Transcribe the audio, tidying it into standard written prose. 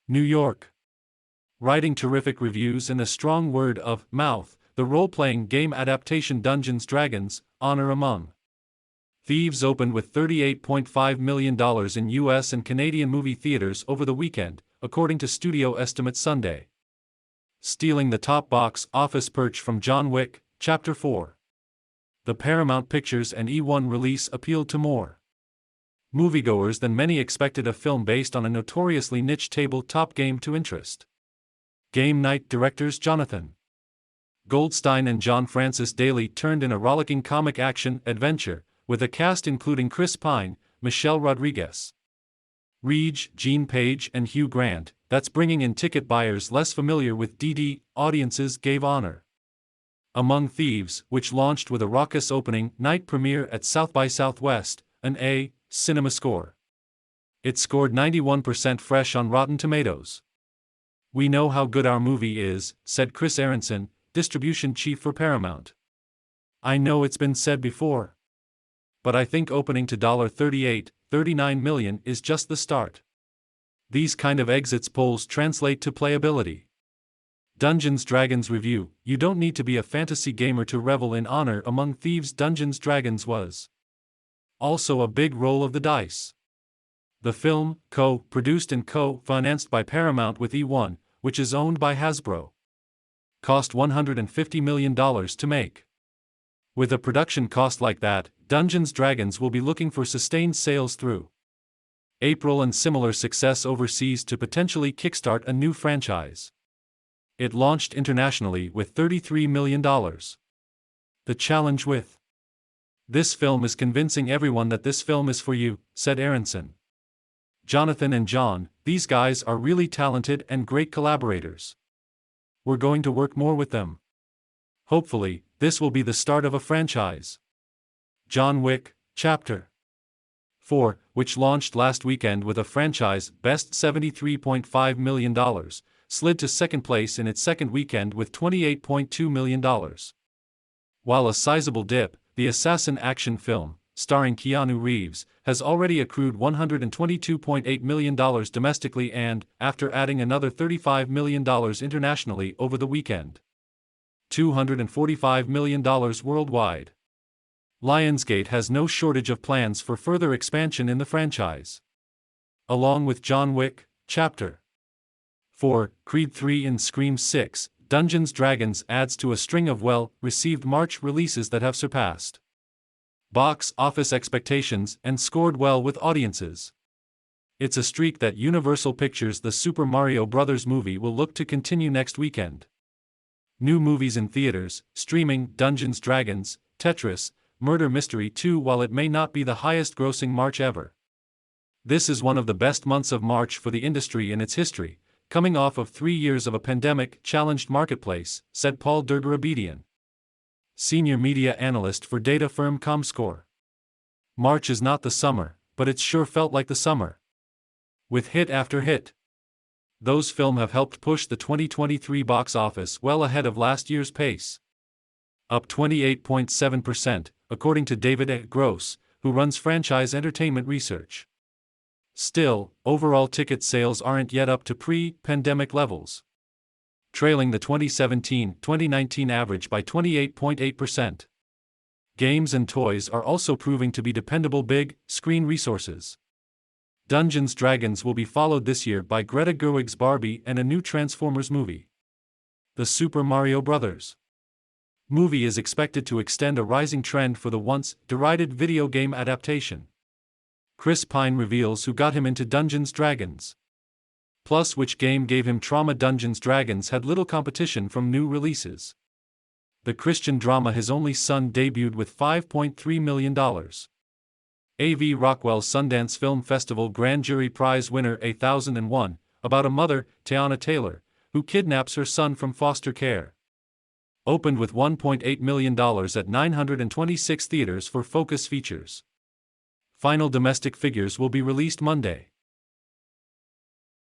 New York. Writing terrific reviews and a strong word of mouth, the role-playing game adaptation Dungeons & Dragons: Honor Among Thieves opened with $38.5 million in US and Canadian movie theaters over the weekend, according to studio estimates Sunday, stealing the top box office perch from John Wick, Chapter 4. The Paramount Pictures and E1 release appealed to more moviegoers than many expected, a film based on a notoriously niche tabletop game to interest. Game night directors Jonathan Goldstein and John Francis Daly turned in a rollicking comic action adventure, with a cast including Chris Pine, Michelle Rodriguez, Reege, Gene Page and Hugh Grant, that's bringing in ticket buyers less familiar with DD audiences gave Honor Among Thieves, which launched with a raucous opening night premiere at South by Southwest, an A cinema score. It scored 91% fresh on Rotten Tomatoes. "We know how good our movie is," said Chris Aronson, distribution chief for Paramount. "I know it's been said before, but I think opening to $38-39 million is just the start. These kind of exits polls translate to playability." Dungeons & Dragons review: You don't need to be a fantasy gamer to revel in Honor Among Thieves. Dungeons & Dragons was also a big roll of the dice. The film, co-produced and co-financed by Paramount with E1, which is owned by Hasbro, cost $150 million to make. With a production cost like that, Dungeons & Dragons will be looking for sustained sales through April and similar success overseas to potentially kickstart a new franchise. It launched internationally with $33 million. The challenge with this film is convincing everyone that this film is for you, said Aronson. Jonathan and John, these guys are really talented and great collaborators. We're going to work more with them. Hopefully, this will be the start of a franchise. John Wick, Chapter 4, which launched last weekend with a franchise best $73.5 million, slid to second place in its second weekend with $28.2 million. While a sizable dip, the assassin action film, starring Keanu Reeves, has already accrued $122.8 million domestically and, after adding another $35 million internationally over the weekend, $245 million worldwide. Lionsgate has no shortage of plans for further expansion in the franchise. Along with John Wick, Chapter 4, Creed 3 and Scream 6, Dungeons & Dragons adds to a string of well-received March releases that have surpassed box office expectations and scored well with audiences. It's a streak that Universal Pictures' The Super Mario Bros. Movie will look to continue next weekend. New movies in theaters, streaming: Dungeons & Dragons, Tetris, Murder Mystery 2. While it may not be the highest-grossing March ever, this is one of the best months of March for the industry in its history, coming off of 3 years of a pandemic-challenged marketplace, said Paul Dergarabedian, senior media analyst for data firm Comscore. March is not the summer, but it's sure felt like the summer. With hit after hit, those films have helped push the 2023 box office well ahead of last year's pace, up 28.7%, according to David A. Gross, who runs Franchise Entertainment Research. Still, overall ticket sales aren't yet up to pre-pandemic levels, trailing the 2017-2019 average by 28.8%. Games and toys are also proving to be dependable big-screen resources. Dungeons & Dragons will be followed this year by Greta Gerwig's Barbie and a new Transformers movie. The Super Mario Bros. Movie is expected to extend a rising trend for the once-derided video game adaptation. Chris Pine reveals who got him into Dungeons & Dragons, plus which game gave him trauma. Dungeons & Dragons had little competition from new releases. The Christian drama His Only Son debuted with $5.3 million. A.V. Rockwell's Sundance Film Festival Grand Jury Prize winner 8001, about a mother, Teyana Taylor, who kidnaps her son from foster care, opened with $1.8 million at 926 theaters for Focus Features. Final domestic figures will be released Monday.